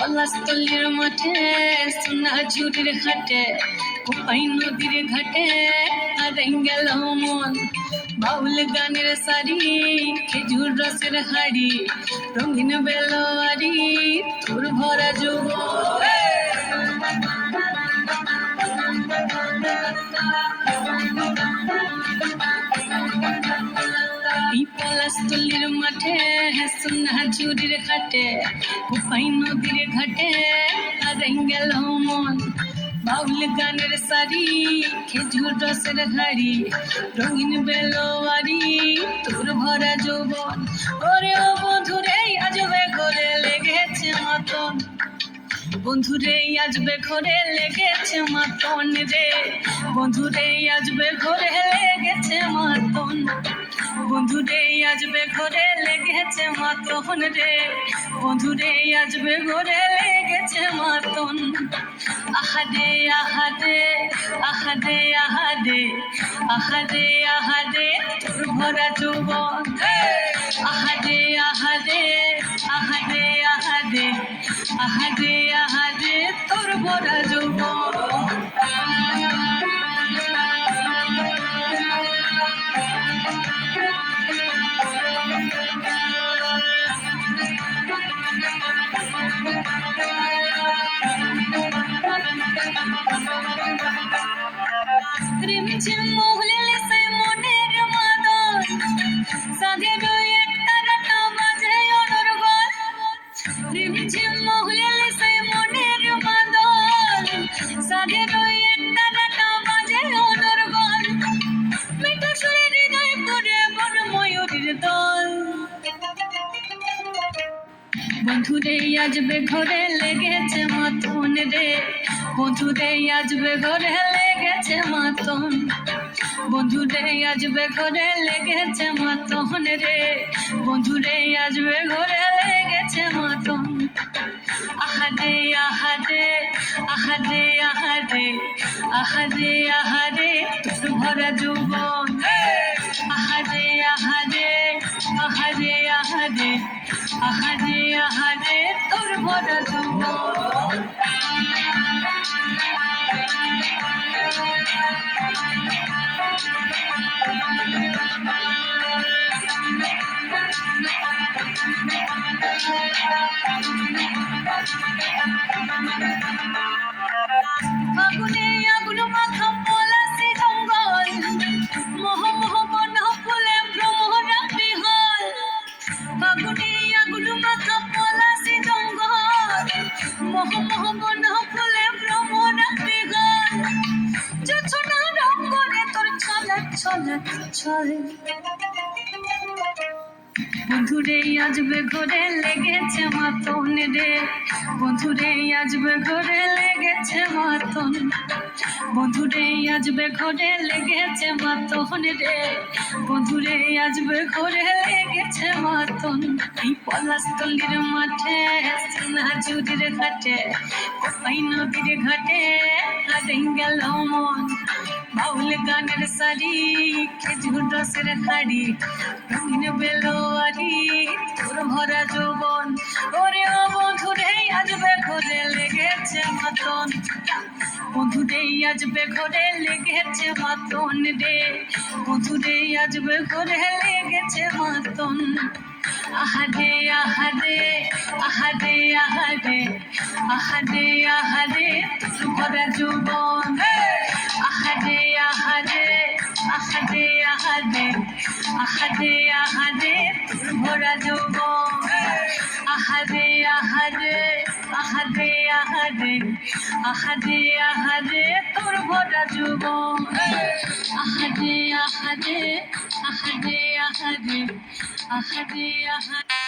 পলাশতলির মাঠে সোনা ঝুড়ির ঘাটে কোপাই নদীর ঘাটে হারাই গেল মন বাউল গানের সারি খেজুর রসের হাড়ি রঙিন বেলোয়ারি তোর ভরা যৌবন পলাশতলির মাঠে সোনা ঝুড়ির ঘাটে কোপাই নদীর ঘাটে হারাই গেল মন বাউল গানের সারি খেজুর রসের হাড়ি রঙিন বেলোয়ারি তোর ভরা যৌবন ওরে ও বন্ধুরে আজবে ঘরে লেগেছে মতন বন্ধুরে আজবে ঘরে লেগেছে মতন রে বন্ধুরে আজবে ঘরে লেগেছে মতন বন্ধুরে আজবে ঘরে লেগেছে মতন রে বন্ধুরে আজবে ঘরে লেগেছে মতন আহারে আহারে আহারে আহারে আহারে আহারে তোর ভরা যৌবন আহারে আহারে আহারে আহারে আহারে আহারে তোর ভরা যৌবন রিমঝিম মহুলে সে মনের মাদন সাধের একটা রাটা বাজে অনর্গল রিমঝিম মহুলে সে মনের মাদন সাধের একটা রাটা বাজে অনর্গল মিঠা সুরে হৃদয় পড়ে বন ময়ূরের দল বন্ধুরে আজবে ঘরে লেগেছে মতন রে বন্ধুরে আজবে ঘরে লেগেছে মতন বন্ধুরে আজবে ঘরে লেগেছে মতন রে বন্ধুরে আজবে ঘরে লেগেছে মতন আহারে আহারে আহারে আহারে আহারে আহারে তোর ভরা যৌবন আহারে আহারে আহারে আহারে আহারে আহারে তোর ভরা যৌবন আগুনে আগুন মাখা পলাশি জঙ্গল মোহ মোহ বন ফুলে ভ্রমরা বিহল আগুনে আগুন মাখা পলাশি জঙ্গল মোহ মোহ বন ফুলে ভ্রমরা বিহল জোছনা রং করে তোর ছলক ছলক ছল বন্ধুরে আজবে ঘরে লেগেছে মতন রে বন্ধুরে আজবে ঘরে লেগেছে মতন বন্ধুরে আজবে ঘরে লেগেছে মতন রে বন্ধুরে আজবে ঘরে লেগেছে মতন এই পলাশতলির মাঠে সোনা ঝুড়ির ঘাটে কোপাই নদীর ঘাটে হারাই গেল মন বাউল গানের সারি খেজুর রসের হাড়ি রঙিন বেলোয়ারি তোর ভরা যৌবন ওরে ও বন্ধুরে আজবে ঘরে লেগেছে মতন বন্ধুরে আজবে ঘরে লেগেছে মতন রে বন্ধুরে আজবে ঘরে লেগেছে মতন আহারে আহারে আহারে আহারে আহারে আহারে তোর ভরা যৌবন আহারে আহারে আহারে আহারে আহারে আহারে তোর ভরা যৌবন আহারে আহারে আহারে আহারে আহারে আহারে তোর ভরা যৌবন আহারে আহারে আহারে আহারে আহারে আহারে